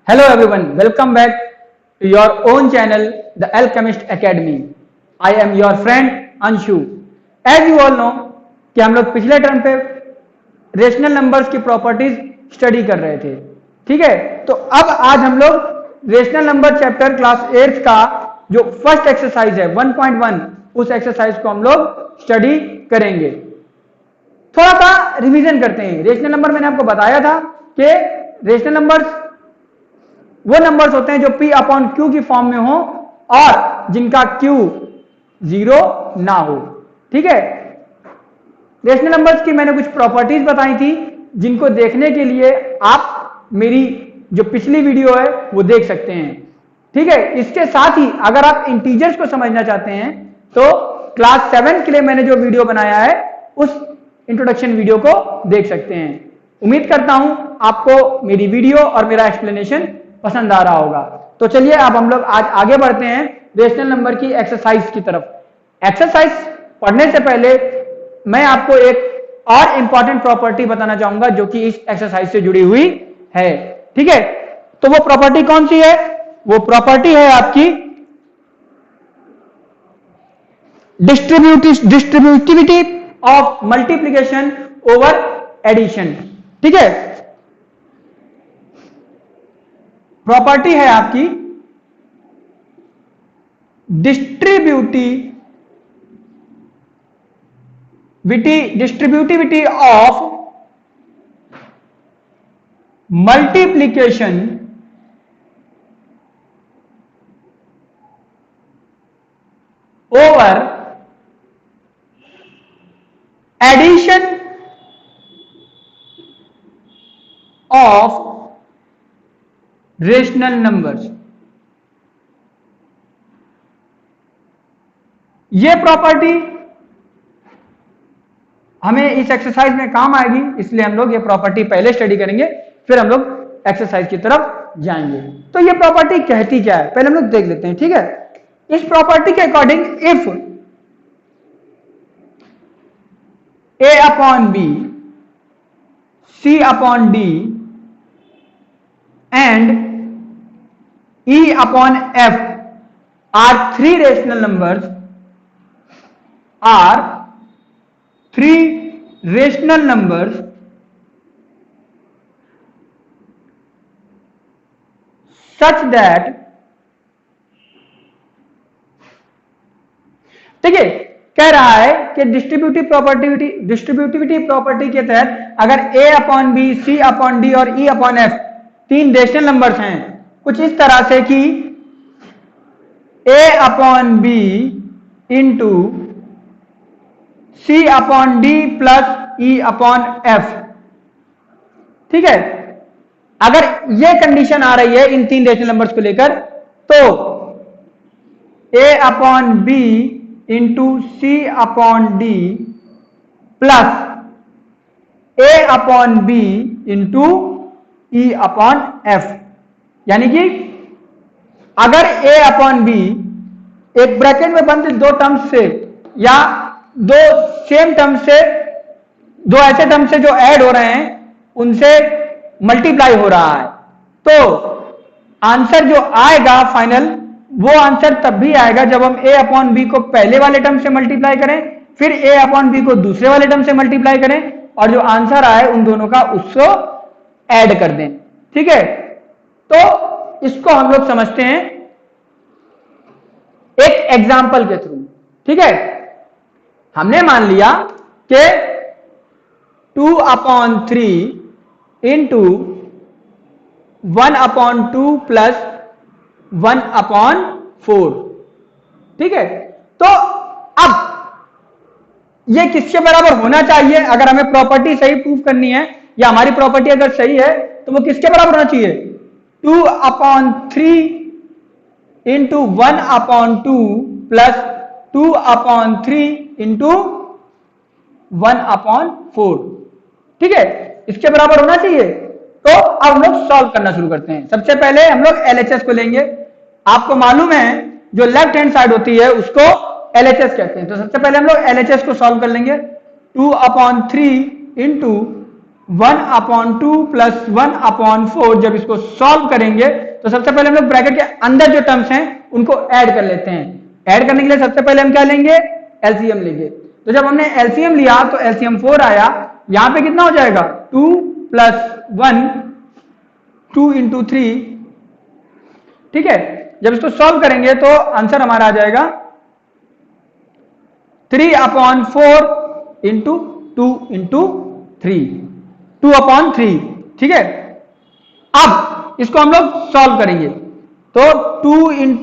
Hello everyone, welcome back to your own channel, The Alchemist Academy. I am your friend Anshu. As you all know कि हम लोग पिछले term पे rational numbers की properties study कर रहे थे, ठीक है। तो अब आज हम लोग रेशनल नंबर चैप्टर क्लास 8 का जो फर्स्ट एक्सरसाइज है 1.1 उस एक्सरसाइज को हम लोग स्टडी करेंगे। थोड़ा सा रिवीजन करते हैं। रेशनल नंबर मैंने आपको बताया था कि रेशनल नंबर्स वो नंबर्स होते हैं जो P अपॉन Q की फॉर्म में हो और जिनका Q 0 ना हो, ठीक है। रेशनल नंबर्स की मैंने कुछ प्रॉपर्टीज बताई थी जिनको देखने के लिए आप मेरी जो पिछली वीडियो है वो देख सकते हैं, ठीक है। इसके साथ ही अगर आप इंटीजर्स को समझना चाहते हैं तो क्लास 7 के लिए मैंने जो वीडियो बनाया है उस इंट्रोडक्शन वीडियो को देख सकते हैं। उम्मीद करता हूं आपको मेरी वीडियो और मेरा एक्सप्लेनेशन पसंद आ रहा होगा। तो चलिए अब हम लोग आज आगे बढ़ते हैं रेशनल नंबर की एक्सरसाइज की तरफ। एक्सरसाइज पढ़ने से पहले मैं आपको एक और इंपॉर्टेंट प्रॉपर्टी बताना चाहूंगा जो कि इस एक्सरसाइज से जुड़ी हुई है, ठीक है। तो वो प्रॉपर्टी कौन सी है? वो प्रॉपर्टी है आपकी distributivity of multiplication over addition, ठीक है। प्रॉपर्टी है आपकी distributivity of multiplication over addition of rational numbers. ये प्रॉपर्टी हमें इस एक्सरसाइज में काम आएगी, इसलिए हम लोग ये प्रॉपर्टी पहले स्टडी करेंगे, फिर हम लोग एक्सरसाइज की तरफ जाएंगे। तो ये प्रॉपर्टी कहती क्या है पहले हम लोग देख लेते हैं, ठीक है। इस प्रॉपर्टी के according if A upon B, C upon D and E upon F are three rational numbers, such that, ठीक है, कह रहा है कि डिस्ट्रीब्यूटिविटी प्रॉपर्टी के तहत अगर A upon b, C upon d और E अपॉन F तीन रेशनल नंबर्स हैं कुछ इस तरह से कि A upon b into C upon d plus E upon F, ठीक है। अगर यह कंडीशन आ रही है इन तीन रेशनल नंबर्स को लेकर तो A upon b into C upon d plus A upon b into E upon F, यानी कि अगर A अपॉन बी एक ब्रैकेट में बंद दो टर्म्स से या दो सेम टर्म्स से, दो ऐसे टर्म्स से जो ऐड हो रहे हैं उनसे मल्टीप्लाई हो रहा है, तो आंसर जो आएगा फाइनल वो आंसर तब भी आएगा जब हम A अपॉन बी को पहले वाले टर्म से मल्टीप्लाई करें, फिर A अपॉन बी को दूसरे वाले टर्म से मल्टीप्लाई करें और जो आंसर आए उन दोनों का उसको ऐड कर दें, ठीक है। तो इसको हम लोग समझते हैं एक एग्जाम्पल के थ्रू, ठीक है। हमने मान लिया कि 2 upon 3 into 1 upon 2 plus 1 upon 4, ठीक है। तो अब यह किसके बराबर होना चाहिए? अगर हमें प्रॉपर्टी सही प्रूफ करनी है या हमारी प्रॉपर्टी अगर सही है तो वो किसके बराबर होना चाहिए? 2 upon 3 into 1 upon 2 plus 2 upon 3 into 1 upon 4, ठीक है, इसके बराबर होना चाहिए। तो अब हम लोग सॉल्व करना शुरू करते हैं। सबसे पहले हम लोग LHS को लेंगे। आपको मालूम है जो लेफ्ट हैंड साइड होती है उसको LHS कहते हैं। तो सबसे पहले हम लोग LHS को सॉल्व कर लेंगे। 2 अपॉन 3 इंटू 1/2 प्लस 1/4 जब इसको सॉल्व करेंगे तो सबसे पहले हम लोग ब्रैकेट के अंदर जो टर्म्स हैं उनको ऐड कर लेते हैं। ऐड करने के लिए सबसे पहले हम क्या लेंगे, एलसीएम लेंगे। तो जब हमने एलसीएम लिया तो एलसीएम 4 आया, यहां पे कितना हो जाएगा 2 + 1 2 × 3, ठीक है। जब इसको सॉल्व करेंगे तो आंसर हमारा आ जाएगा 3/4 × 2 × 3, 2/3, ठीक है। अब इसको हम लोग सॉल्व करेंगे तो 2 ×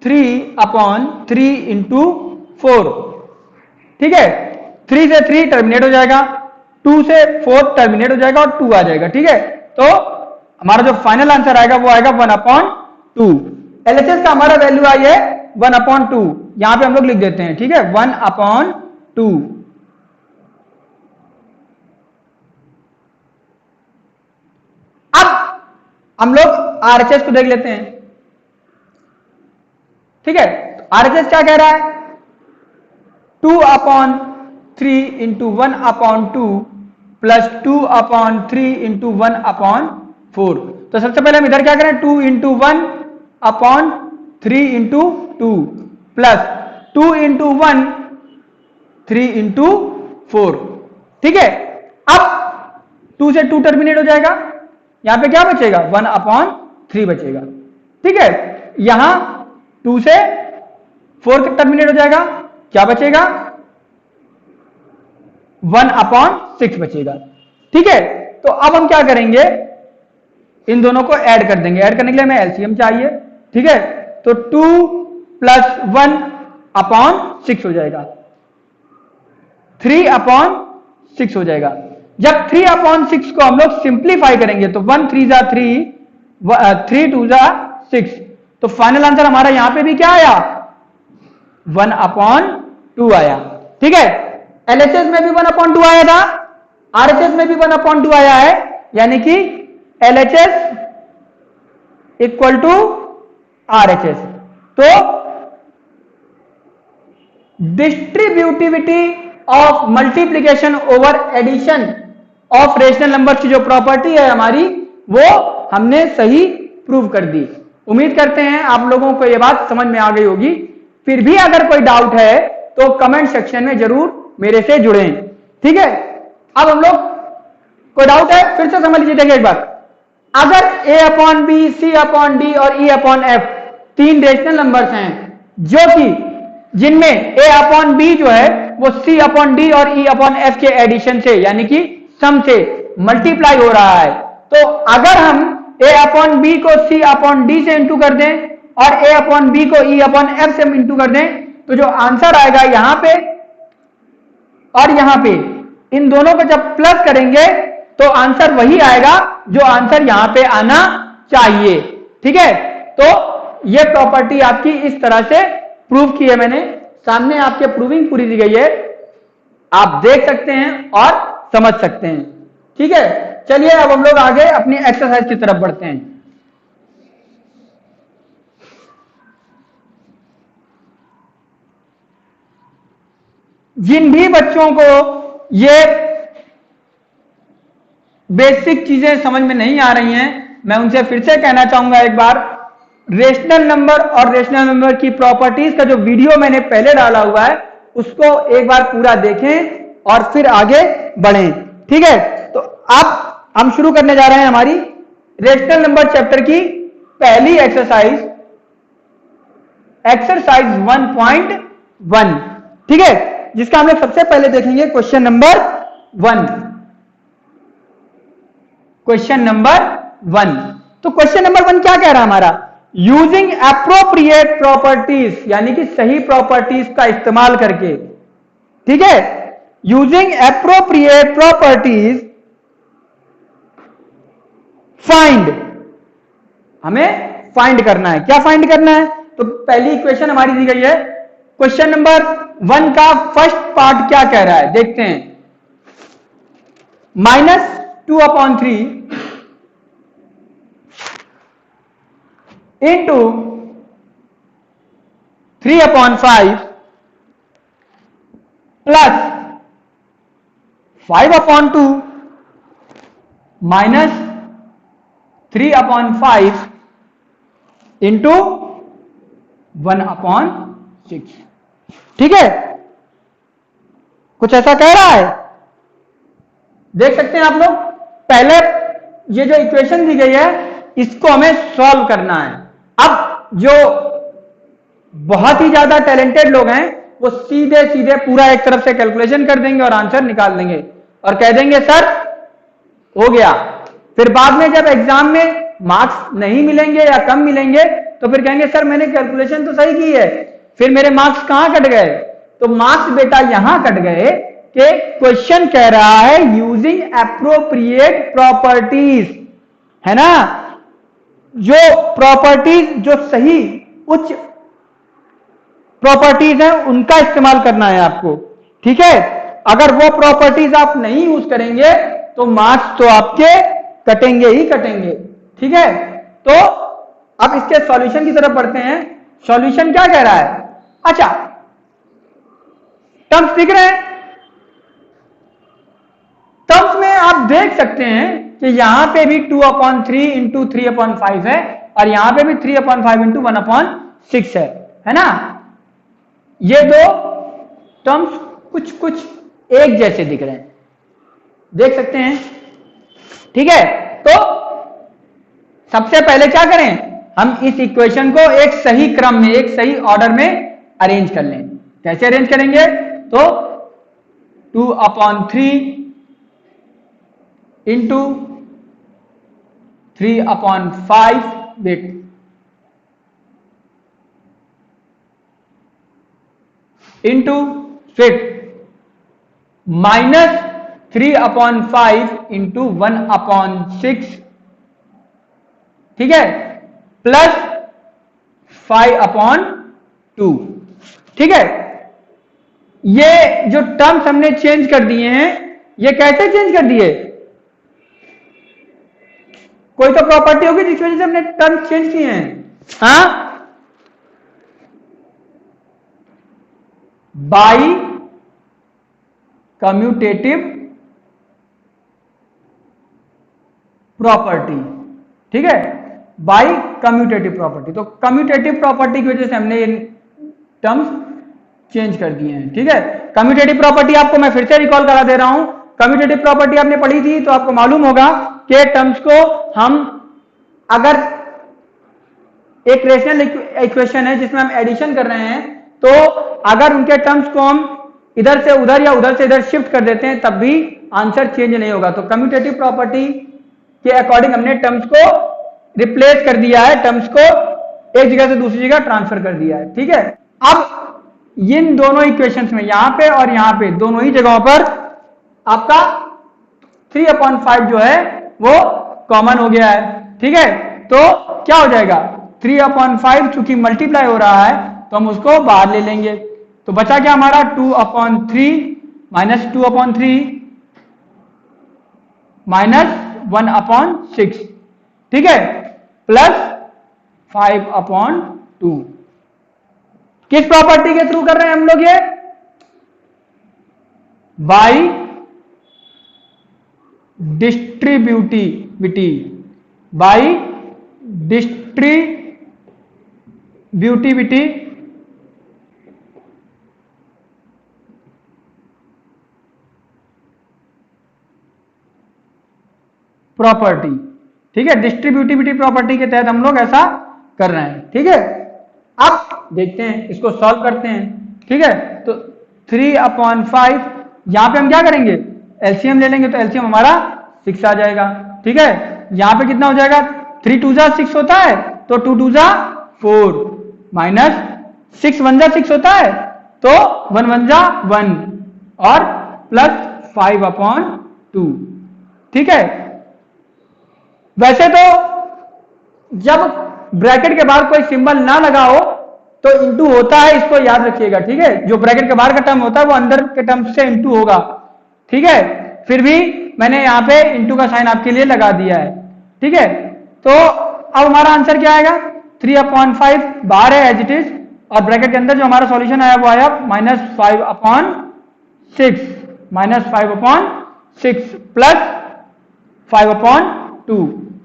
3/3 × 4, ठीक है। 3 से 3 टर्मिनेट हो जाएगा, 2 से 4 टर्मिनेट हो जाएगा और 2 आ जाएगा, ठीक है। तो हमारा जो फाइनल आंसर आएगा वो आएगा 1/2। एलएचएस का हमारा वैल्यू आई है 1/2, यहां पे हम लोग लिख देते हैं, ठीक है, 1/2। अब हम लोग आरएचएस को देख लेते हैं, ठीक है। आरएचएस क्या कह रहा है, 2/3 × 1/2 प्लस 2/3 × 1/4। तो सबसे पहले हम इधर क्या करें, 2 × 1/3 × 2 प्लस 2 × 1 3 × 4, ठीक है। अब 2 से 2 टर्मिनेट हो जाएगा, यहां पे क्या बचेगा 1/3 बचेगा, ठीक है। यहां 2 से 4 टर्मिनेट हो जाएगा, क्या बचेगा 1/6 बचेगा, ठीक है। तो अब हम क्या करेंगे, इन दोनों को ऐड कर देंगे। ऐड करने के लिए हमें एलसीएम चाहिए, ठीक है। तो 2 + 1/6 हो जाएगा, 3/6 हो जाएगा। जब 3/6 को हम लोग सिंप्लीफाई करेंगे तो 1 3 × 3 3 2 × 6, तो फाइनल आंसर हमारा यहां पे भी क्या आया 1/2 आया, ठीक है। एलएचएस में भी 1/2 आया था, आरएचएस में भी 1/2 आया है, यानी कि एलएचएस = आरएचएस। तो distributivity of multiplication over addition of rational number की जो प्रॉपर्टी है हमारी, वो हमने सही प्रूव कर दी। उम्मीद करते हैं आप लोगों को यह बात समझ में आ गई होगी। फिर भी अगर कोई डाउट है तो कमेंट सेक्शन में जरूर मेरे से जुड़ें, ठीक है। अब हम लोग, कोई डाउट है फिर से समझ लीजिए, देखिए एक बार, अगर A/B, C/D और E/F 3 रेशनल नंबर्स हैं जो कि जिनमें A/B जो है वो C/D और E/F के एडिशन से यानी कि सम से मल्टीप्लाई हो रहा है, तो अगर हम A/B को C/D से इंटू कर दें और A/B को E/F से इंटू कर दें तो जो आंसर आएगा यहां पे और यहां पे, इन दोनों को जब प्लस करेंगे तो आंसर वही आएगा जो आंसर यहां पे आना चाहिए, ठीक है। तो ये प्रॉपर्टी आपकी इस तरह से प्रूव की है मैंने, सामने आपके प्रूविंग पूरी दी गई है, आप देख सकते हैं और समझ सकते हैं, ठीक है। चलिए अब हम लोग आगे अपनी एक्सरसाइज की तरफ बढ़ते हैं। जिन भी बच्चों को ये बेसिक चीजें समझ में नहीं आ रही हैं, मैं उनसे फिर से कहना चाहूंगा एक बार, रेशनल नंबर और रेशनल नंबर की प्रॉपर्टीज का जो वीडियो मैंने पहले डाला हुआ है उसको एक बार पूरा देखें और फिर आगे बढ़ें, ठीक है। तो अब हम शुरू करने जा रहे हैं हमारी रेशनल नंबर चैप्टर की पहली एक्सरसाइज, एक्सरसाइज 1.1, ठीक है, जिसका हम लोग सबसे पहले देखेंगे क्वेश्चन नंबर 1। क्वेश्चन नंबर 1, तो क्वेश्चन नंबर 1 क्या कह रहा है हमारा, यूजिंग एप्रोप्रिएट प्रॉपर्टीज, यानी कि सही प्रॉपर्टीज का इस्तेमाल करके, ठीक है, यूजिंग एप्रोप्रिएट प्रॉपर्टीज फाइंड, हमें फाइंड करना है। क्या फाइंड करना है, तो पहली इक्वेशन हमारी दी गई है। क्वेश्चन नंबर 1 का फर्स्ट पार्ट क्या कह रहा है देखते हैं, -2/3 इंटू 3/5 प्लस 5/2 -3/5 इंटू 1/6। ठीक है, कुछ ऐसा कह रहा है, देख सकते हैं आप लोग। पहले ये जो इक्वेशन दी गई है इसको हमें सॉल्व करना है। अब जो बहुत ही ज्यादा टैलेंटेड लोग हैं वो सीधे सीधे पूरा एक तरफ से कैलकुलेशन कर देंगे और आंसर निकाल देंगे और कह देंगे सर हो गया। फिर बाद में जब एग्जाम में मार्क्स नहीं मिलेंगे या कम मिलेंगे तो फिर कहेंगे सर मैंने कैलकुलेशन तो सही की है, फिर मेरे मार्क्स कहां कट गए? तो मार्क्स बेटा यहां कट गए कि क्वेश्चन कह रहा है यूजिंग एप्रोप्रिएट प्रॉपर्टीज, है ना। जो प्रॉपर्टीज जो सही उच्च प्रॉपर्टीज है उनका इस्तेमाल करना है आपको। ठीक है, अगर वो प्रॉपर्टीज आप नहीं यूज करेंगे तो मार्क्स तो आपके कटेंगे ही कटेंगे। ठीक है, तो अब इसके सॉल्यूशन की तरफ बढ़ते हैं। सॉल्यूशन क्या कह रहा है? अच्छा, टर्म्स दिख रहे हैं। टर्म्स में आप देख सकते हैं कि यहां पे भी 2/3 इंटू 3/5 है और यहां पे भी 3/5 इंटू 1/6 है ना। ये दो टर्म्स कुछ कुछ एक जैसे दिख रहे हैं, देख सकते हैं। ठीक है, तो सबसे पहले क्या करें, हम इस इक्वेशन को एक सही क्रम में, एक सही ऑर्डर में अरेंज कर लें। कैसे अरेंज करेंगे? तो 2/3 इंटू 3/5 वेट इंटू फिर -3/5 इंटू 1/6, ठीक है, प्लस 5/2। ठीक है, ये जो टर्म्स हमने चेंज कर दिए हैं, ये कैसे चेंज कर दिए? कोई तो प्रॉपर्टी होगी जिस वजह से हमने टर्म्स चेंज किए हैं। हाँ, बाई कम्यूटेटिव प्रॉपर्टी। ठीक है, बाई कम्यूटेटिव प्रॉपर्टी। तो कम्यूटेटिव प्रॉपर्टी की वजह से हमने ये टर्म्स चेंज कर दिए हैं। ठीक है, कम्यूटेटिव प्रॉपर्टी आपको मैं फिर से रिकॉल करा दे रहा हूं। कम्यूटेटिव प्रॉपर्टी आपने पढ़ी थी तो आपको मालूम होगा कि टर्म्स को हम, अगर एक रेशनल इक्वेशन है जिसमें हम एडिशन कर रहे हैं, तो अगर उनके टर्म्स को हम इधर से उधर या उधर से इधर शिफ्ट कर देते हैं तब भी आंसर चेंज नहीं होगा। तो कम्यूटेटिव प्रॉपर्टी के अकॉर्डिंग हमने टर्म्स को रिप्लेस कर दिया है, टर्म्स को एक जगह से दूसरी जगह ट्रांसफर कर दिया है। ठीक है, अब इन दोनों इक्वेशंस में, यहां पे और यहां पे, दोनों ही जगहों पर आपका 3/5 जो है वो कॉमन हो गया है। ठीक है, तो क्या हो जाएगा? 3/5 चूंकि मल्टीप्लाई हो रहा है तो हम उसको बाहर ले लेंगे। तो बचा क्या हमारा? 2/3 माइनस 2/3 माइनस 1/6, ठीक है, प्लस 5/2। किस प्रॉपर्टी के थ्रू कर रहे हैं हम लोग ये? By distributivity, by distributivity property. ठीक है, डिस्ट्रीब्यूटिविटी प्रॉपर्टी के तहत हम लोग ऐसा कर रहे हैं। ठीक है, अब देखते हैं, इसको सॉल्व करते हैं। ठीक है, तो 3/5, यहां पे हम क्या करेंगे? एलसीएम ले लेंगे, तो एलसीएम हमारा 6 आ जाएगा। ठीक है, यहां पे कितना हो जाएगा? 3 2 जा 6 होता है, तो 2 2 जा 4 माइनस 6 1 जा 6 होता है, तो 1 1 जा 1 और प्लस 5/2। ठीक है, वैसे तो जब ब्रैकेट के बाहर कोई सिंबल ना लगा हो तो इंटू होता है, इसको याद रखिएगा। ठीक है, जो ब्रैकेट के बाहर का टर्म होता है वो अंदर के टर्म से इंटू होगा। ठीक है, फिर भी मैंने यहां पे इंटू का साइन आपके लिए लगा दिया है। ठीक है, तो अब हमारा आंसर क्या आएगा? 3/5 बाहर है एज इट इज, और ब्रैकेट के अंदर जो हमारा सॉल्यूशन आया वो आया -5/6 प्लस 5/2।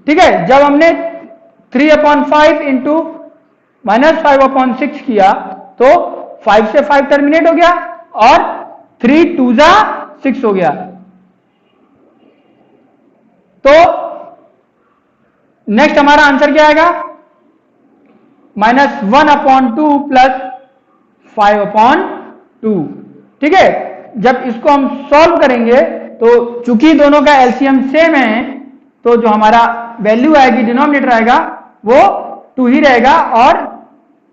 ठीक है, जब हमने 3/5 इंटू -5/6 किया तो 5 से 5 टर्मिनेट हो गया और 3 2 जा 6 हो गया। तो नेक्स्ट हमारा आंसर क्या आएगा? -1/2 प्लस 5/2। ठीक है, जब इसको हम सॉल्व करेंगे तो चूंकि दोनों का एलसीएम सेम है तो जो हमारा वैल्यू आएगी, डिनोमिनेटर आएगा, वो 2 ही रहेगा और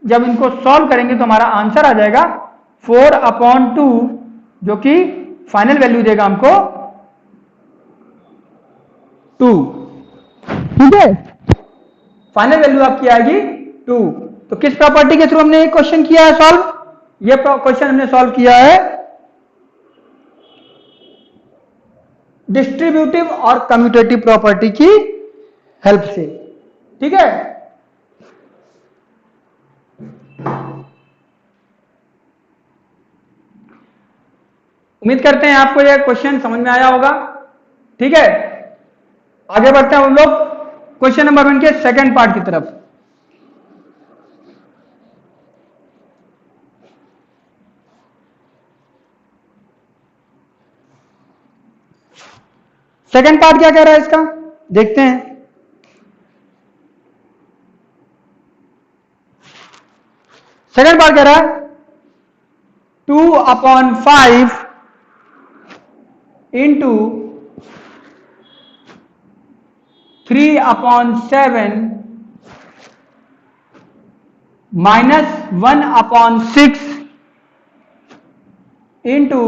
जब इनको सॉल्व करेंगे तो हमारा आंसर आ जाएगा 4/2, जो कि फाइनल वैल्यू देगा हमको 2। ठीक है, फाइनल वैल्यू आपकी आएगी 2। तो किस प्रॉपर्टी के थ्रू हमने ये क्वेश्चन किया है सॉल्व? ये क्वेश्चन हमने सॉल्व किया है डिस्ट्रीब्यूटिव और कम्यूटेटिव प्रॉपर्टी की हेल्प से। ठीक है, उम्मीद करते हैं आपको यह क्वेश्चन समझ में आया होगा। ठीक है, आगे बढ़ते हैं हम लोग क्वेश्चन नंबर 1 के सेकंड पार्ट की तरफ। सेकंड पार्ट क्या कह रहा है इसका, देखते हैं। सेकंड पार्ट कह रहा है 2/5 इंटू 3/7 -1/6 इंटू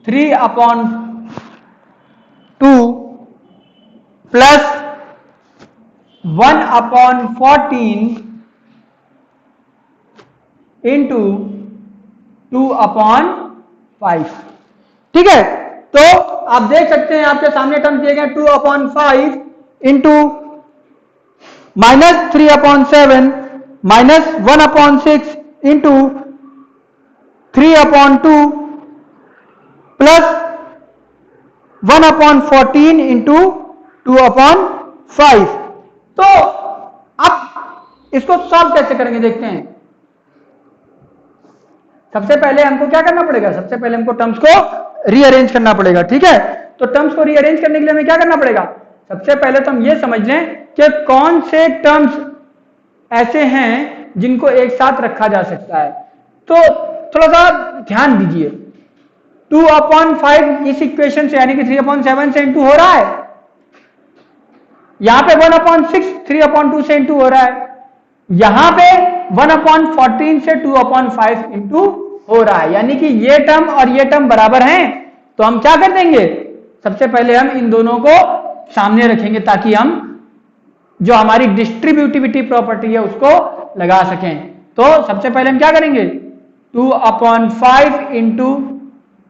3/2 प्लस 1/14 इंटू 2/5। ठीक है, तो आप देख सकते हैं आपके सामने टर्म दिए गए 2/5 इंटू -3/7 -1/6 इंटू 3/2 प्लस 1/14 इंटू 2/5। तो अब इसको सॉल्व कैसे करेंगे देखते हैं। सबसे पहले हमको क्या करना पड़ेगा? सबसे पहले हमको टर्म्स को रीअरेंज करना पड़ेगा। ठीक है, तो टर्म्स को रीअरेंज करने के लिए हमें क्या करना पड़ेगा? सबसे पहले तो हम ये समझ लें कि कौन से टर्म्स ऐसे हैं जिनको एक साथ रखा जा सकता है। तो थोड़ा सा ध्यान दीजिए, 2/5 इस इक्वेशन से यानी कि 3/7 से इंटू हो रहा है, यहां पे 1/6 3/2 से इंटू हो रहा है, यहां पे 1/14 से 2/5 इंटू हो रहा है, यानी कि ये टर्म और ये टर्म बराबर हैं। तो हम क्या कर देंगे, सबसे पहले हम इन दोनों को सामने रखेंगे ताकि हम जो हमारी डिस्ट्रीब्यूटिविटी प्रॉपर्टी है उसको लगा सकें। तो सबसे पहले हम क्या करेंगे, 2/5 इंटू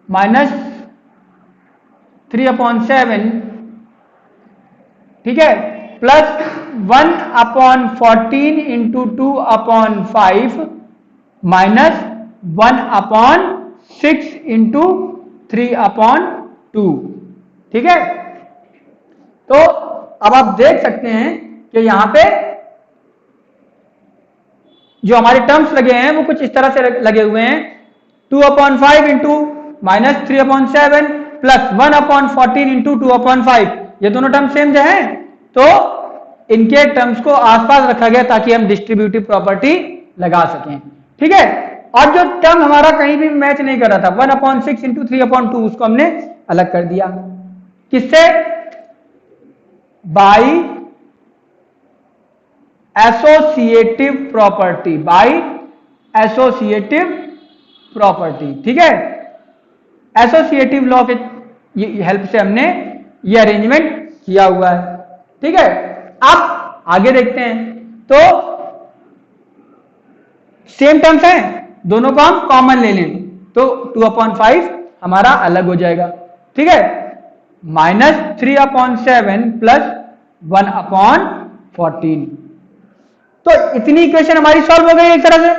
-3/7, ठीक है, प्लस 1/14 इंटू 2/5 माइनस 1/6 इंटू 3/2। ठीक है, तो अब आप देख सकते हैं कि यहां पे जो हमारे टर्म्स लगे हैं वो कुछ इस तरह से लगे हुए हैं, 2/5 इंटू -3/7 प्लस 1/14 इंटू 2/5। ये दोनों टर्म सेम जो हैं, तो इनके टर्म्स को आसपास रखा गया ताकि हम डिस्ट्रीब्यूटिव प्रॉपर्टी लगा सकें। ठीक है, और जो टर्म हमारा कहीं भी मैच नहीं कर रहा था 1/6 इंटू 3/2, उसको हमने अलग कर दिया। किससे? By associative property, by associative property. ठीक है, एसोसिएटिव लॉ के हेल्प से हमने ये अरेंजमेंट किया हुआ है। ठीक है, अब आगे देखते हैं। तो सेम टर्म्स हैं, दोनों को हम कॉमन ले लें तो 2/5 हमारा अलग हो जाएगा। ठीक है, -3/7 प्लस 1/14। तो इतनी इक्वेशन हमारी सॉल्व हो गई एक तरह से,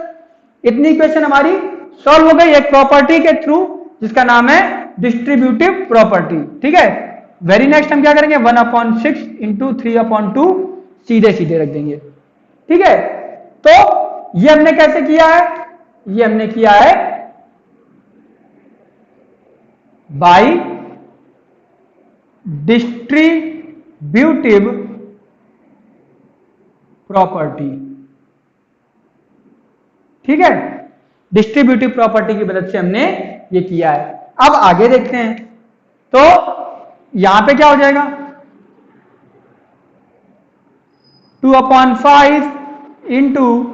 इतनी इक्वेशन हमारी सॉल्व हो गई एक प्रॉपर्टी के थ्रू जिसका नाम है डिस्ट्रीब्यूटिव प्रॉपर्टी। ठीक है, वेरी नेक्स्ट हम क्या करेंगे, 1/6 इंटू 3/2 सीधे सीधे रख देंगे। ठीक है, तो ये हमने कैसे किया है, ये हमने किया है बाय डिस्ट्रीब्यूटिव प्रॉपर्टी। ठीक है, डिस्ट्रीब्यूटिव प्रॉपर्टी की मदद से हमने ये किया है। अब आगे देखते हैं, तो यहां पे क्या हो जाएगा, 2/5 इंटू,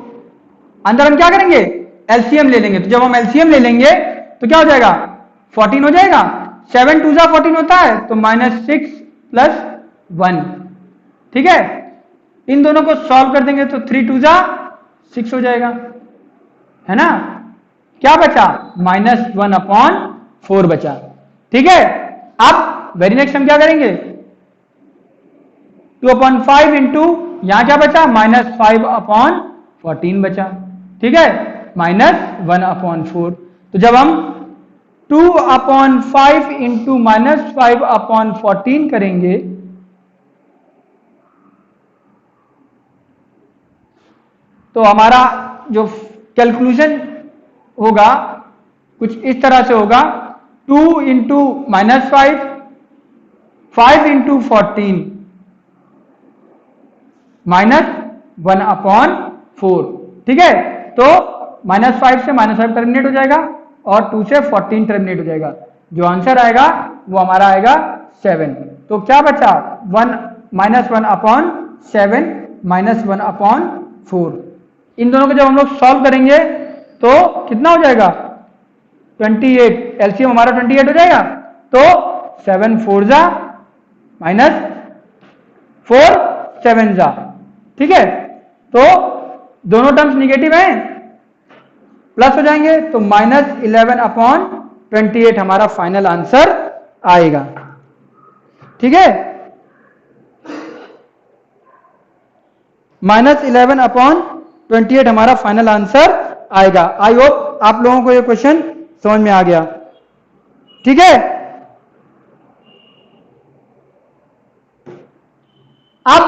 अंदर हम क्या करेंगे, एलसीएम ले लेंगे। तो जब हम एलसीएम ले लेंगे तो क्या हो जाएगा, 14 हो जाएगा। 7 2 जा 14 होता है, तो -6 + 1। ठीक है, इन दोनों को सॉल्व कर देंगे तो 3 2 जा 6 हो जाएगा, है ना। क्या बचा, -1/4 बचा। ठीक है, अब वेरी नेक्स्ट हम क्या करेंगे, 2/5 इंटू, यहां क्या बचा, -5/14 बचा। ठीक है, -1/4। तो जब हम 2/5 इंटू -5/14 करेंगे तो हमारा जो कैलकुलेशन होगा कुछ इस तरह से होगा, 2 इंटू -5, 5 इंटू 14 -1/4। ठीक है, तो -5 से -5 टर्मिनेट हो जाएगा और 2 से 14 टर्मिनेट हो जाएगा। जो आंसर आएगा वो हमारा आएगा 7। तो क्या बचा, -1/7 -1/4। इन दोनों को जब हम लोग सॉल्व करेंगे तो कितना हो जाएगा, 28। एलसीएम हमारा 28 हो जाएगा। तो 7 4 जा -4 7 जा। ठीक है, तो दोनों टर्म्स निगेटिव हैं, प्लस हो जाएंगे, तो -11/28 हमारा फाइनल आंसर आएगा। ठीक है, -11/28 हमारा फाइनल आंसर आएगा। आई होप आप लोगों को ये क्वेश्चन समझ में आ गया। ठीक है, अब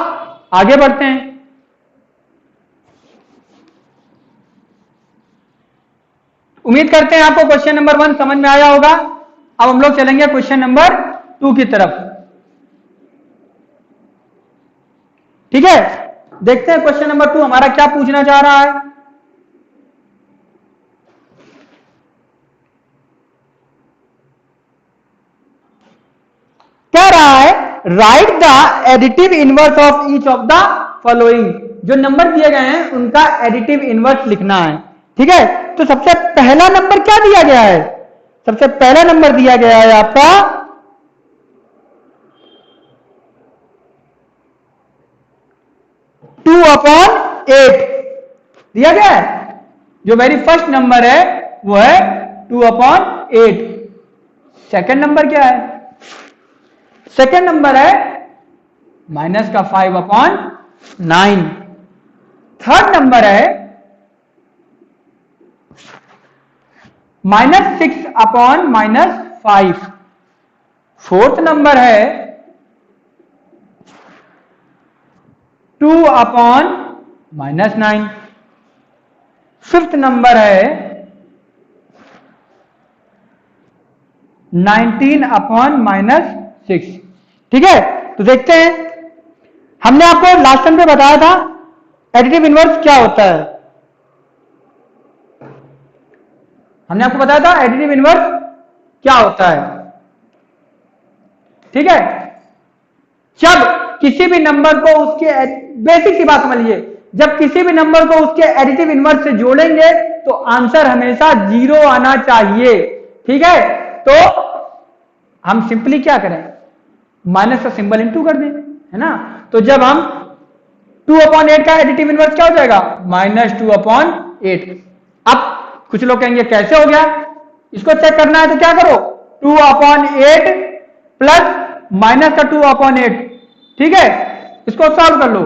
आगे बढ़ते हैं। उम्मीद करते हैं आपको क्वेश्चन नंबर 1 समझ में आया होगा। अब हम लोग चलेंगे क्वेश्चन नंबर 2 की तरफ। ठीक है, देखते हैं क्वेश्चन नंबर 2 हमारा क्या पूछना चाह रहा है। कह रहा है, right the additive inverse of each of the following. जो नंबर दिए गए हैं उनका एडिटिव इनवर्स लिखना है। ठीक है, तो सबसे पहला नंबर क्या दिया गया है, सबसे पहला नंबर दिया गया है आपका 2/8 दिया गया है। जो वेरी फर्स्ट नंबर है वो है 2/8। सेकंड नंबर क्या है, सेकंड नंबर है -5/9। थर्ड नंबर है -6/5। फोर्थ नंबर है 2/9। फिफ्थ नंबर है 19/6। ठीक है, तो देखते हैं, हमने आपको लास्ट टाइम पे बताया था एडिटिव इनवर्स क्या होता है। हमने आपको बताया था एडिटिव इनवर्स क्या होता है। ठीक है, जब किसी भी नंबर को उसके, बेसिक सी बात समझ लीजिए, जब किसी भी नंबर को उसके एडिटिव इनवर्स से जोड़ेंगे तो आंसर हमेशा 0 आना चाहिए। ठीक है, तो हम सिंपली क्या करें, माइनस का सिंबल इनटू कर दें, है ना। तो जब हम 2/8 का एडिटिव इनवर्स क्या हो जाएगा, -2/8। अब कुछ लोग कहेंगे कैसे हो गया, इसको चेक करना है तो क्या करो, 2/8 प्लस माइनस का 2/8। ठीक है, इसको सॉल्व कर लो।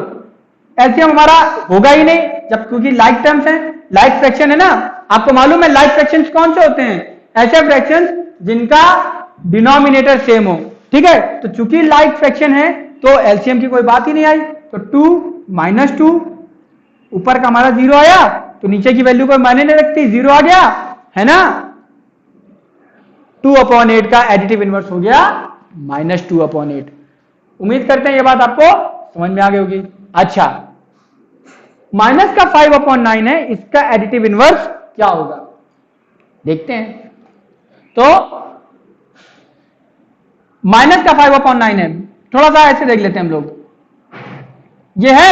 एलसीएम हमारा होगा ही नहीं, जब क्योंकि लाइक टर्म्स हैं, लाइक फ्रैक्शन है ना। आपको मालूम है लाइक फ्रैक्शंस कौन से होते हैं, ऐसे फ्रैक्शंस जिनका डिनोमिनेटर सेम हो। ठीक है, तो चूंकि लाइक फ्रैक्शन है तो एलसीएम की कोई बात ही नहीं आई, तो 2 - 2, ऊपर का हमारा 0 आया तो नीचे की वैल्यू कोई मायने नहीं रखती, 0 आ गया है ना। 2/8 का एडिटिव इनवर्स हो गया -2/8। उम्मीद करते हैं ये बात आपको समझ में आ गई होगी। अच्छा, माइनस का 5/9 है, इसका एडिटिव इनवर्स क्या होगा देखते हैं। तो माइनस का 5/9 है, थोड़ा सा ऐसे देख लेते हैं हम लोग। ये है,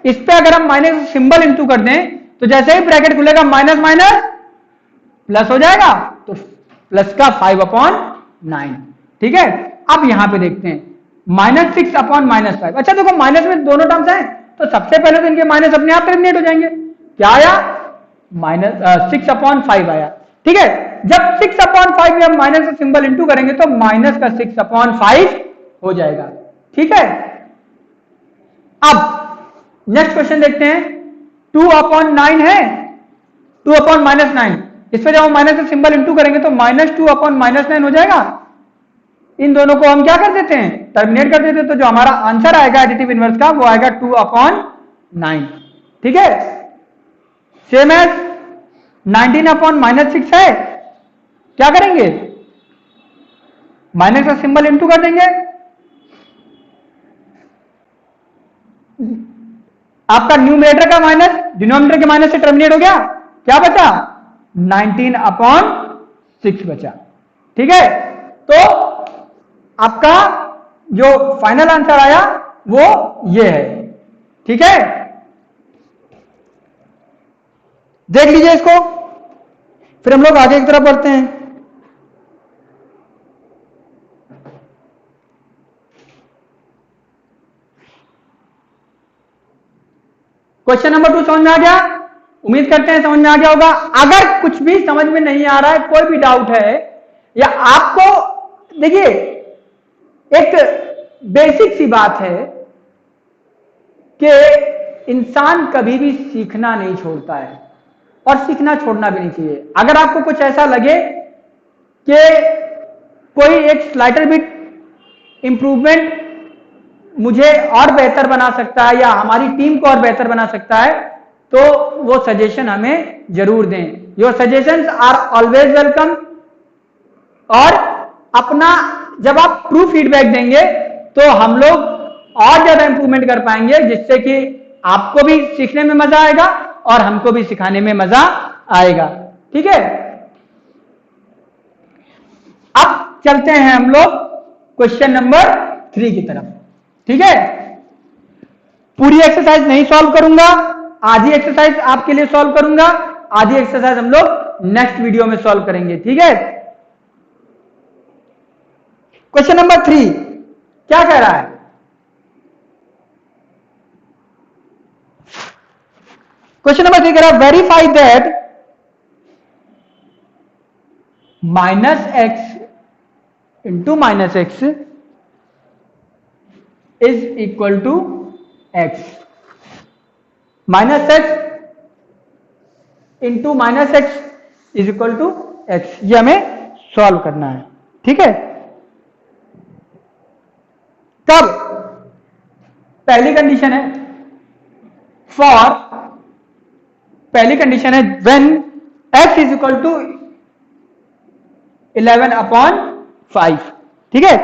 इस पे अगर हम माइनस सिंबल इंटू कर दें तो जैसे ही ब्रैकेट खुलेगा माइनस माइनस प्लस हो जाएगा, तो प्लस का 5/9। ठीक है, अब यहां पे देखते हैं -6/-5। अच्छा देखो, माइनस में दोनों टर्म्स हैं तो सबसे पहले तो इनके माइनस अपने आप टर्मिनेट हो जाएंगे। क्या आया? -6/5 आया। ठीक है, जब 6/5 में हम माइनस का सिंबल इंटू करेंगे तो माइनस का 6/5 हो जाएगा। ठीक है, अब नेक्स्ट क्वेश्चन देखते हैं। 2/9 है, 2/-9, इस पर जब हम माइनस का सिंबल इंटू करेंगे तो -2/-9 हो जाएगा। इन दोनों को हम क्या कर देते हैं? टर्मिनेट कर देते हैं, तो जो हमारा आंसर आएगा एडिटिव इनवर्स का वो आएगा 2/9। ठीक है, सेम एज 19/-6 है, क्या करेंगे? माइनस का सिंबल इंटू कर देंगे, आपका न्यूमरेटर का माइनस डिनोमिनेटर के माइनस से टर्मिनेट हो गया, क्या बचा? 19/6 बचा। ठीक है, तो आपका जो फाइनल आंसर आया वो ये है। ठीक है, देख लीजिए इसको, फिर हम लोग आगे की तरफ बढ़ते हैं। क्वेश्चन नंबर 2 समझ में आ गया? उम्मीद करते हैं समझ में आ गया होगा। अगर कुछ भी समझ में नहीं आ रहा है, कोई भी डाउट है, या आपको देखिए एक बेसिक सी बात है कि इंसान कभी भी सीखना नहीं छोड़ता है और सीखना छोड़ना भी नहीं चाहिए। अगर आपको कुछ ऐसा लगे कि कोई एक स्लाइटर बिट इंप्रूवमेंट मुझे और बेहतर बना सकता है या हमारी टीम को और बेहतर बना सकता है, तो वो सजेशन हमें जरूर दें। Your suggestions are always welcome. और अपना जब आप ट्रू फीडबैक देंगे तो हम लोग और ज्यादा इंप्रूवमेंट कर पाएंगे, जिससे कि आपको भी सीखने में मजा आएगा और हमको भी सिखाने में मजा आएगा। ठीक है, अब चलते हैं हम लोग क्वेश्चन नंबर 3 की तरफ। ठीक है, पूरी एक्सरसाइज नहीं सॉल्व करूंगा, आधी एक्सरसाइज आपके लिए सॉल्व करूंगा, आधी एक्सरसाइज हम लोग नेक्स्ट वीडियो में सॉल्व करेंगे। ठीक है, क्वेश्चन नंबर 3 क्या कह रहा है? क्वेश्चन नंबर 3 कह रहा है verify that -x into -x is equal to x, -x into -x is equal to x। ये हमें सॉल्व करना है। ठीक है, तब पहली कंडीशन है पहली कंडीशन है when x is equal to 11/5। ठीक है,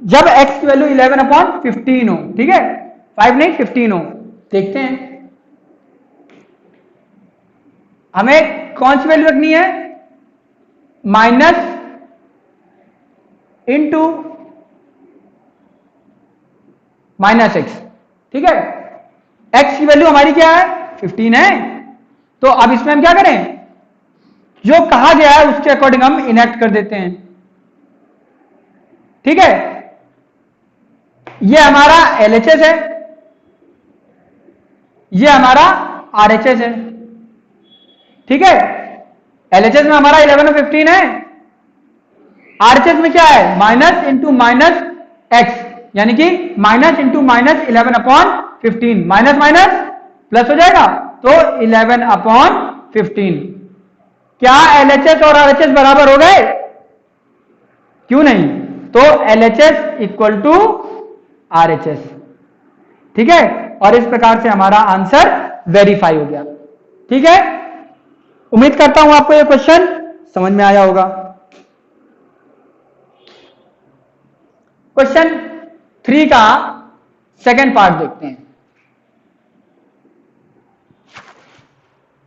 जब x की वैल्यू 11/15 हो। ठीक है, 5 नहीं 15 हो। देखते हैं हमें कौन सी वैल्यू रखनी है? Minus into -x। ठीक है, x की वैल्यू हमारी क्या है? 15 है। तो अब इसमें हम क्या करें? जो कहा गया है उसके अकॉर्डिंग हम इनेक्ट कर देते हैं। ठीक है, ये हमारा LHS है, ये हमारा RHS है। ठीक है, LHS में हमारा 11 और 15 है, RHS में क्या है? माइनस इंटू -x, यानी कि minus into -11/15, minus minus plus हो जाएगा तो 11/15। क्या LHS और RHS बराबर हो गए? क्यों नहीं? तो LHS इक्वल टू RHS, ठीक है। और इस प्रकार से हमारा आंसर वेरीफाई हो गया, ठीक है। उम्मीद करता हूं आपको यह क्वेश्चन समझ में आया होगा। क्वेश्चन 3 का सेकंड पार्ट देखते हैं।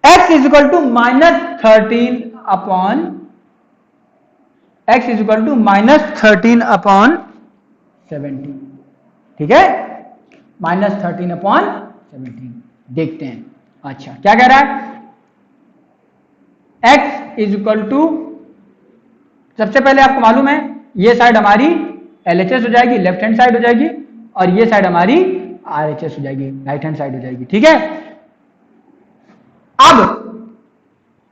x is equal to -13 upon x is equal to -13 upon 17, ठीक है। -13 अपॉन 17 देखते हैं। अच्छा, क्या कह रहा है? x इज इक्वल टू, सबसे पहले आपको मालूम है ये साइड हमारी LHS हो जाएगी, लेफ्ट हैंड साइड हो जाएगी, और ये साइड हमारी RHS हो जाएगी, राइट हैंड साइड हो जाएगी, ठीक है। अब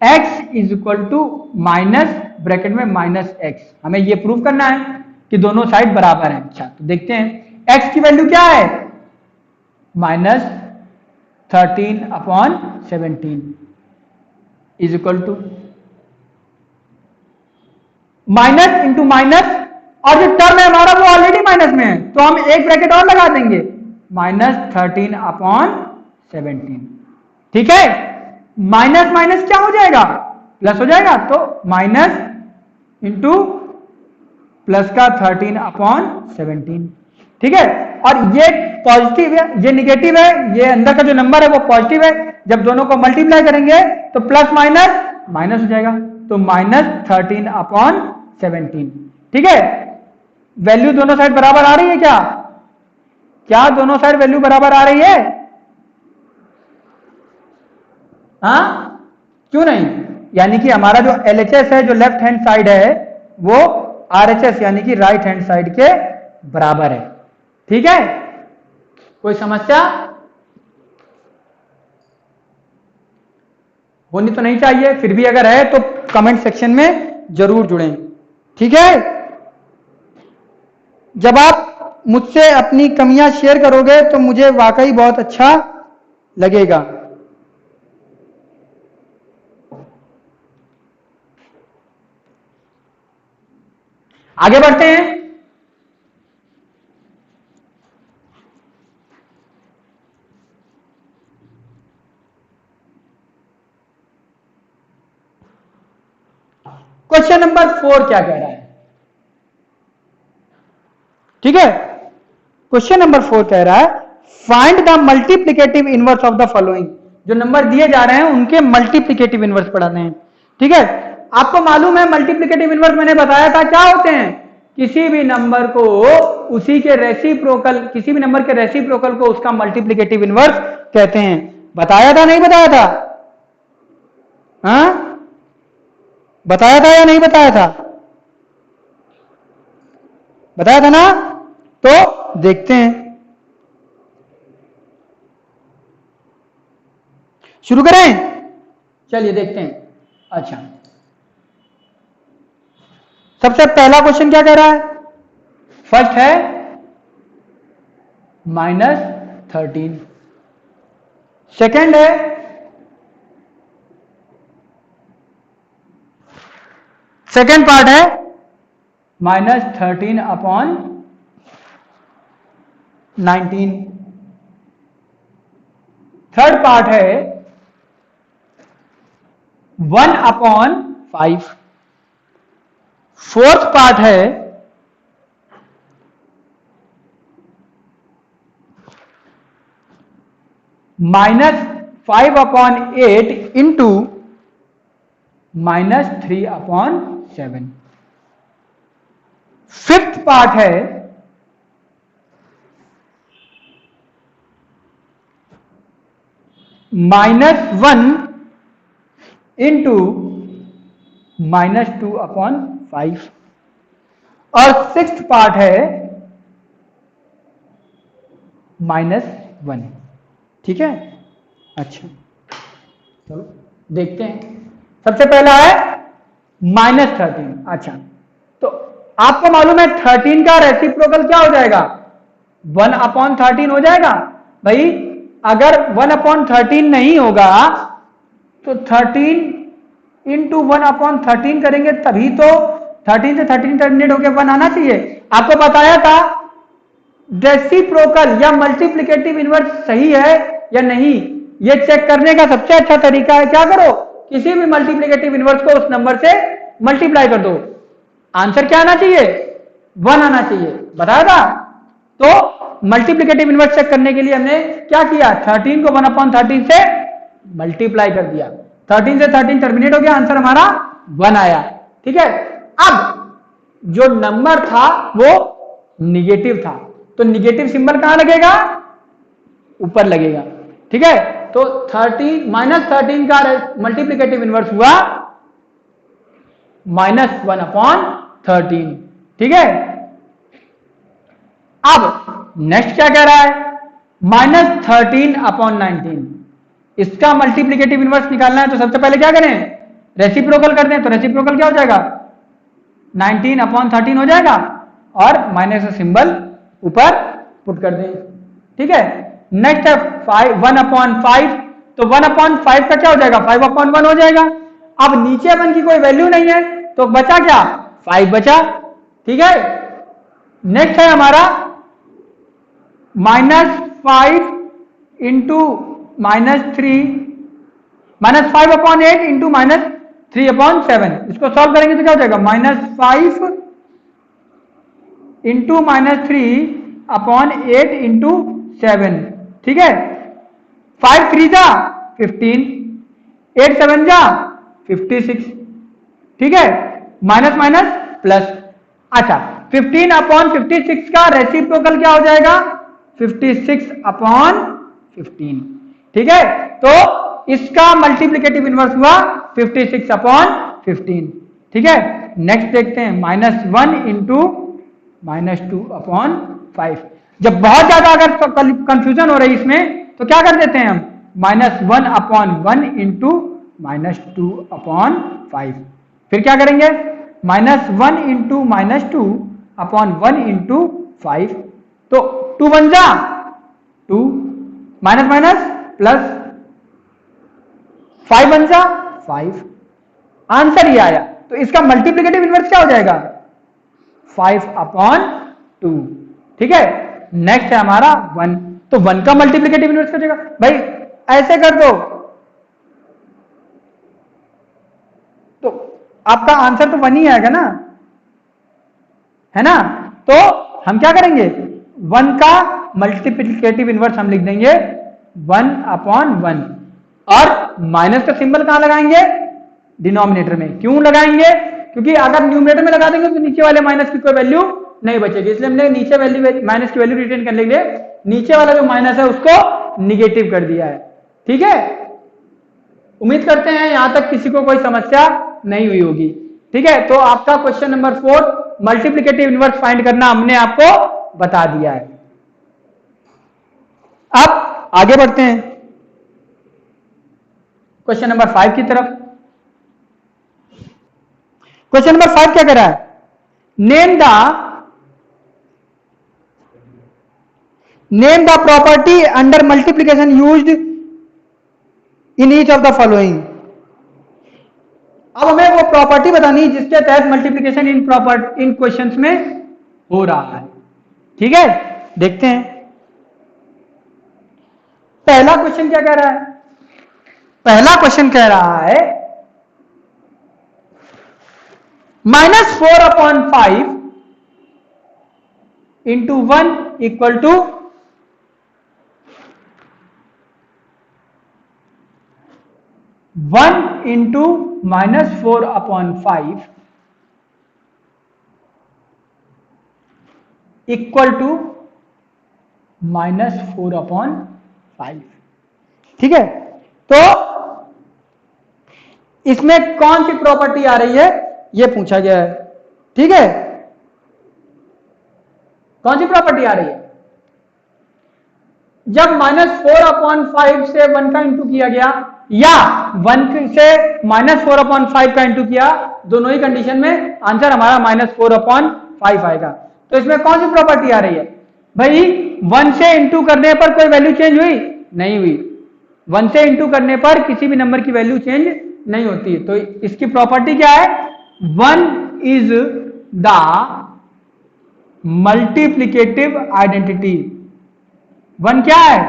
x is equal to minus bracket में -x, हमें ये प्रूव करना है कि दोनों साइड बराबर हैं। अच्छा, तो देखते हैं x की वैल्यू क्या है, -13 upon 17 is equal to minus into minus, और जो टर्म है हमारा वो ऑलरेडी माइनस में है, तो हम एक ब्रैकेट और लगा देंगे, -13 अपॉन 17, ठीक है। माइनस माइनस क्या हो जाएगा, प्लस हो जाएगा, तो माइनस इंटू प्लस का 13 अपॉन 17, ठीक है। और ये पॉजिटिव है, ये निगेटिव है, ये अंदर का जो नंबर है वो पॉजिटिव है, जब दोनों को मल्टीप्लाई करेंगे तो प्लस माइनस माइनस हो जाएगा, तो -13 अपॉन 17, ठीक है। वैल्यू दोनों साइड बराबर आ रही है क्या? क्या दोनों साइड वैल्यू बराबर आ रही है? हाँ, क्यों नहीं? यानी कि हमारा जो LHS है, जो लेफ्ट हैंड साइड है, वो RHS यानी कि राइट हैंड साइड के बराबर है, ठीक है। कोई समस्या होनी तो नहीं चाहिए, फिर भी अगर है तो कमेंट सेक्शन में जरूर जुड़ें, ठीक है। जब आप मुझसे अपनी कमियां शेयर करोगे तो मुझे वाकई बहुत अच्छा लगेगा। आगे बढ़ते हैं। क्वेश्चन नंबर 4 क्या कह रहा है, ठीक है। क्वेश्चन नंबर 4 कह रहा है find the multiplicative inverse of the following. जो नंबर दिए जा रहे हैं उनके मल्टीप्लिकेटिव इनवर्स पढ़ाने हैं, ठीक है। आपको मालूम है मल्टीप्लिकेटिव इनवर्स मैंने बताया था क्या होते हैं, किसी भी नंबर को उसी के रेसिप्रोकल, किसी भी नंबर के रेसिप्रोकल को उसका मल्टीप्लिकेटिव इनवर्स कहते हैं। बताया था नहीं बताया था? हाँ, बताया था या नहीं बताया था? बताया था ना, तो देखते हैं, शुरू करें, चलिए देखते हैं। अच्छा, सबसे पहला क्वेश्चन क्या कह रहा है? फर्स्ट है -13, सेकंड है सेकंड पार्ट है -13 अपॉन 19, थर्ड पार्ट है 1 अपॉन 5, फोर्थ पार्ट है -5 upon 8 into -3 upon 7, fifth part है -1 इंटू -2 अपॉन 5, और सिक्स्थ पार्ट है -1, ठीक है। अच्छा, चलो देखते हैं। सबसे पहला है -13। अच्छा, तो आपको मालूम है 13 का रेसिप्रोकल क्या हो जाएगा, 1 अपॉन 13 हो जाएगा। भाई अगर 1 अपॉन 13 नहीं होगा तो 13 इंटू 1 अपॉन 13 करेंगे तभी तो 13 से 13 टर्मिनेट होकर 1 आना चाहिए। आपको बताया था रेसिप्रोकल या मल्टीप्लिकेटिव इनवर्स सही है या नहीं, ये चेक करने का सबसे अच्छा तरीका है क्या करो, किसी भी मल्टीप्लिकेटिव इनवर्स को उस नंबर से मल्टीप्लाई कर दो। आंसर क्या आना चाहिए, 1 आना चाहिए, बताया था। तो मल्टीप्लिकेटिव इनवर्स चेक करने के लिए हमने क्या किया, 13 को 1/13 से मल्टीप्लाई कर दिया, 13 से 13 टर्मिनेट हो गया, आंसर हमारा 1 आया। ठीक है, अब जो नंबर था वो निगेटिव था, तो निगेटिव सिंबल कहां लगेगा, ऊपर लगेगा। ठीक है, तो 13 का मल्टीप्लिकेटिव इनवर्स हुआ -1/13। ठीक है, अब नेक्स्ट क्या कह रहा है, -13/19। इसका मल्टीप्लिकेटिव इनवर्स निकालना है तो सबसे पहले क्या करें, रेसिप्रोकल करते हैं। तो रेसिप्रोकल क्या हो जाएगा, 19/13 हो जाएगा और माइनस का सिंबल ऊपर पुट कर दें। ठीक है, नेक्स्ट है 1/5, तो 1/5 का क्या हो जाएगा, 5/1 हो जाएगा। अब नीचे 1 की कोई वैल्यू नहीं है तो बचा क्या, 5 बचा। ठीक है, नेक्स्ट है हमारा -5 इंटू -3, -5/8 इंटू -3/7। इसको सॉल्व करेंगे तो क्या हो जाएगा, -5 इंटू -3/8 इंटू 7। ठीक है, 5 3 जा 15, 8 7 जा 56। ठीक है, माइनस माइनस प्लस। अच्छा, 15/56 का रेसिप्रोकल क्या हो जाएगा, 56/15। ठीक है, तो इसका मल्टीप्लिकेटिव इनवर्स हुआ 56/15। ठीक है, नेक्स्ट देखते हैं -1 इंटू -2/5। जब बहुत ज्यादा अगर कंफ्यूजन हो रही इसमें तो क्या कर देते हैं हम, -1/1 इंटू -2/5। फिर क्या करेंगे, -1 इंटू -2/1 इंटू 5। तो 2 1 जा 2, माइनस माइनस प्लस, 5 1 जा 5। आंसर ये आया। तो इसका मल्टीप्लिकेटिव इनवर्स क्या हो जाएगा, 5/2। ठीक है, नेक्स्ट है हमारा 1, तो 1 का मल्टीप्लिकेटिव इनवर्स क्या हो जाएगा, भाई ऐसे कर दो तो आपका आंसर तो 1 ही आएगा ना, है ना। तो हम क्या करेंगे, 1 का मल्टीप्लिकेटिव इनवर्स हम लिख देंगे 1/1 और माइनस का सिंबल कहां लगाएंगे, डिनोमिनेटर में। क्यों लगाएंगे, क्योंकि अगर न्यूमरेटर में लगा देंगे तो नीचे वाले माइनस की कोई वैल्यू नहीं बचेगी, इसलिए हमने नीचे वैल्यू माइनस की वैल्यू रिटेन करने के लिए नीचे वाला जो माइनस है उसको निगेटिव कर दिया है। ठीक है, उम्मीद करते हैं यहां तक किसी को कोई समस्या नहीं हुई होगी। ठीक है, तो आपका question number 4 multiplicative inverse find करना हमने आपको बता दिया है। अब आगे बढ़ते हैं क्वेश्चन नंबर 5 की तरफ। क्वेश्चन नंबर 5 क्या कर रहा है, name the property under multiplication used in each of the following. अब हमें वो प्रॉपर्टी बतानी जिसके तहत मल्टीप्लिकेशन इन क्वेश्चंस में हो रहा है। ठीक है, देखते हैं पहला क्वेश्चन क्या कह रहा है। पहला क्वेश्चन कह रहा है -4/5 into 1 equal to 1 into -4/5 equal to -4/5। ठीक है, तो इसमें कौन सी प्रॉपर्टी आ रही है ये पूछा गया है। ठीक है, कौन सी प्रॉपर्टी आ रही है, जब -4/5 से 1 का इंटू किया गया या 1 से -4/5 का इंटू किया, दोनों ही कंडीशन में आंसर हमारा -4/5 आएगा। तो इसमें कौन सी प्रॉपर्टी आ रही है भाई, 1 से इंटू करने पर कोई वैल्यू चेंज हुई, नहीं हुई। 1 से इंटू करने पर किसी भी नंबर की वैल्यू चेंज नहीं होती है। तो इसकी प्रॉपर्टी क्या है, 1 is the multiplicative identity. One क्या है?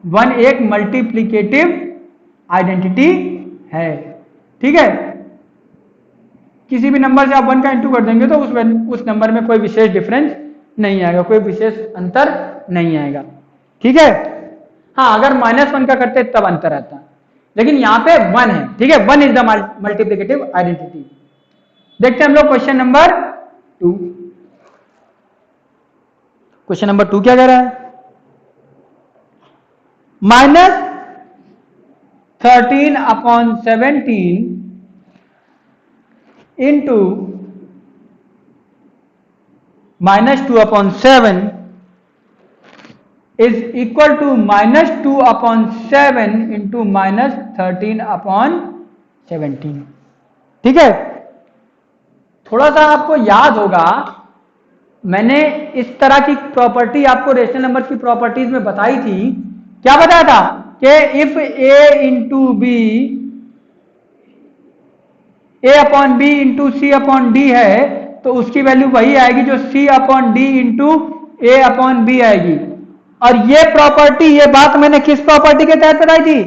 वन एक मल्टीप्लिकेटिव आइडेंटिटी है। ठीक है, किसी भी नंबर से आप वन का इंटू कर देंगे तो उस नंबर में कोई विशेष डिफरेंस नहीं आएगा, कोई विशेष अंतर नहीं आएगा। ठीक है, हाँ अगर -1 का करते तब अंतर आता, लेकिन यहां पे 1 है। ठीक है, 1 इज द मल्टीप्लिकेटिव आइडेंटिटी। देखते हैं हम लोग क्वेश्चन नंबर 2। क्वेश्चन नंबर 2 क्या कह रहा है? -13/17 into -2/7 is equal to -2/7 into -13/17। ठीक है, थोड़ा सा आपको याद होगा, मैंने इस तरह की प्रॉपर्टी आपको रेशनल नंबर की प्रॉपर्टीज में बताई थी। क्या बताया था कि if a into b, a/b into c/d है तो उसकी वैल्यू वही आएगी जो c/d इंटू a/b आएगी। और ये प्रॉपर्टी, ये बात मैंने किस प्रॉपर्टी के तहत बताई थी?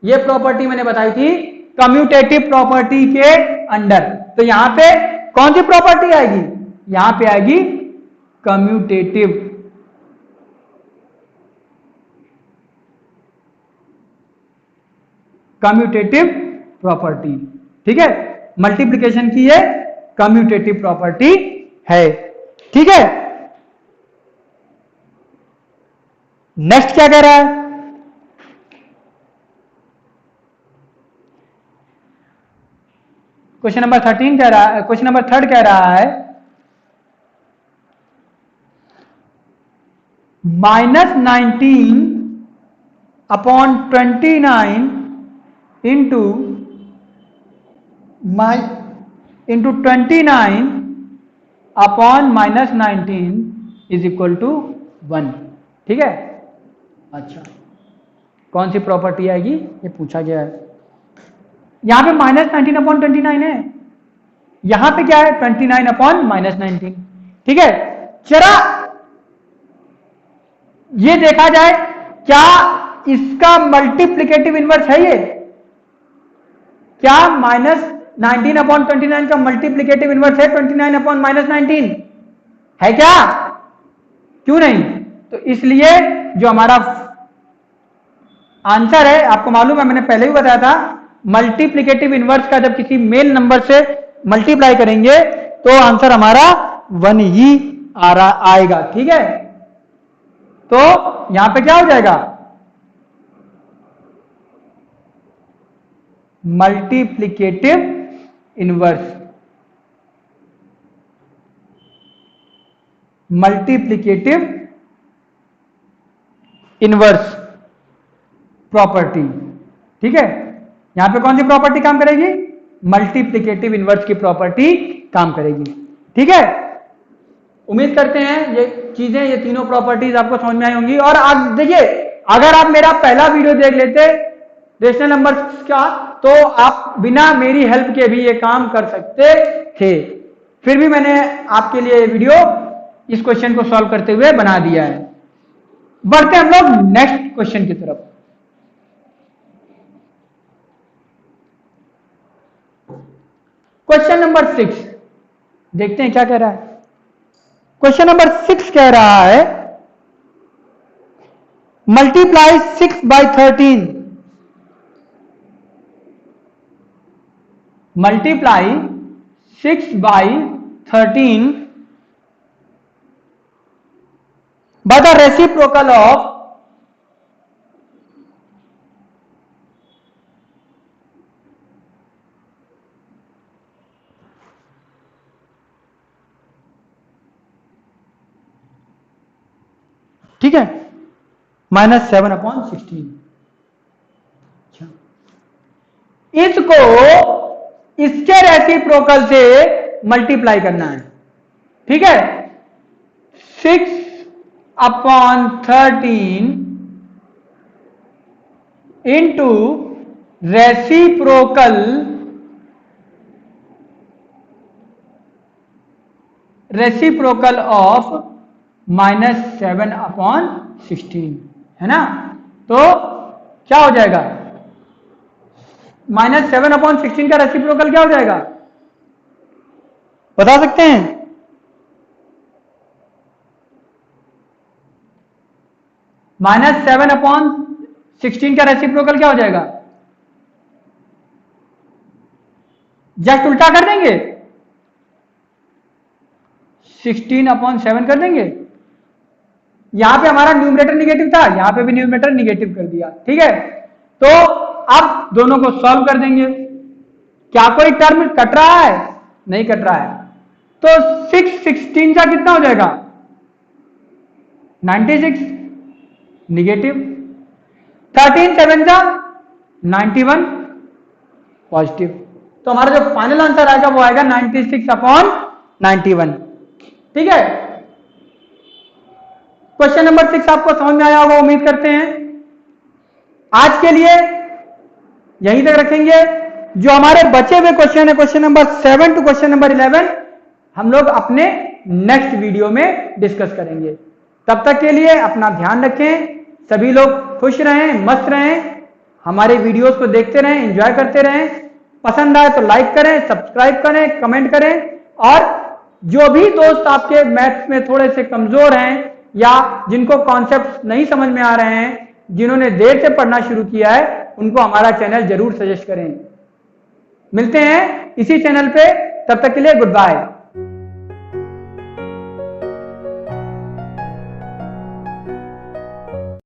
ये प्रॉपर्टी मैंने बताई थी कम्यूटेटिव प्रॉपर्टी के अंडर। तो यहां पे कौन सी प्रॉपर्टी आएगी? यहां पे आएगी कम्यूटेटिव प्रॉपर्टी। ठीक है, मल्टीप्लिकेशन की ये कम्यूटेटिव प्रॉपर्टी है। ठीक है, नेक्स्ट क्या कह रहा है? क्वेश्चन नंबर 13 कह रहा है, क्वेश्चन नंबर 3 कह रहा है -19/29 इंटू 29/-19 इज इक्वल टू 1। ठीक है, अच्छा कौन सी प्रॉपर्टी आएगी ये पूछा गया है। यहां पे -19/29 है, यहां पे क्या है? 29/-19। ठीक है, जरा ये देखा जाए क्या इसका मल्टीप्लिकेटिव इनवर्स है ये? क्या -19/29 का मल्टीप्लिकेटिव इनवर्स है 29/-19 है क्या? क्यों नहीं? तो इसलिए जो हमारा आंसर है, आपको मालूम है मैंने पहले भी बताया था, मल्टीप्लिकेटिव इनवर्स का जब किसी मेल नंबर से मल्टीप्लाई करेंगे तो आंसर हमारा 1 ही आएगा। ठीक है, तो यहां पे क्या हो जाएगा? Multiplicative inverse, multiplicative inverse property. ठीक है, यहां पे कौन सी प्रॉपर्टी काम करेगी? मल्टीप्लिकेटिव इनवर्स की प्रॉपर्टी काम करेगी। ठीक है, उम्मीद करते हैं ये चीजें, ये तीनों प्रॉपर्टीज आपको समझ में आई होंगी। और आज देखिए, अगर आप मेरा पहला वीडियो देख लेते रेशनल नंबर्स का तो आप बिना मेरी हेल्प के भी ये काम कर सकते थे। फिर भी मैंने आपके लिए ये वीडियो इस क्वेश्चन को सॉल्व करते हुए बना दिया है। बढ़ते हम लोग नेक्स्ट क्वेश्चन की तरफ। क्वेश्चन नंबर 6 देखते हैं क्या कह रहा है। क्वेश्चन नंबर 6 कह रहा है multiply 6/13, multiply 6/13 by the reciprocal of ठीक है -7/16। इसको इसके रेसिप्रोकल से मल्टीप्लाई करना है। ठीक है, 6/13 इंटू रेसिप्रोकल रेसिप्रोकल ऑफ -7/16 है ना। तो क्या हो जाएगा, -7/16 का रेसिप्रोकल क्या हो जाएगा, बता सकते हैं? -7/16 का रेसिप्रोकल क्या हो जाएगा? जस्ट उल्टा कर देंगे, 16/7 कर देंगे। यहां पे हमारा न्यूमरेटर निगेटिव था, यहां पे भी न्यूमरेटर निगेटिव कर दिया, ठीक है। तो अब दोनों को सॉल्व कर देंगे। क्या कोई टर्म कट रहा है? नहीं कट रहा है। तो 6/16 का कितना हो जाएगा, 96 निगेटिव, 13/7 का 91 पॉजिटिव। तो हमारा जो फाइनल आंसर आएगा वो आएगा 96/91, ठीक है। क्वेश्चन नंबर 6 आपको समझ में आया होगा, उम्मीद करते हैं। आज के लिए यहीं तक रखेंगे। जो हमारे बचे हुए क्वेश्चन है, question number 7 to question number 11, हम लोग अपने नेक्स्ट वीडियो में डिस्कस करेंगे। तब तक के लिए अपना ध्यान रखें, सभी लोग खुश रहें, मस्त रहें, हमारे वीडियोस को देखते रहें, एंजॉय करते रहें। पसंद आए तो लाइक करें, सब्सक्राइब करें, कमेंट करें। और जो भी दोस्त आपके मैथ्स में थोड़े से कमजोर हैं या जिनको कॉन्सेप्ट नहीं समझ में आ रहे हैं, जिन्होंने देर से पढ़ना शुरू किया है, उनको हमारा चैनल जरूर सजेस्ट करें। मिलते हैं इसी चैनल पे, तब तक के लिए गुड बाय।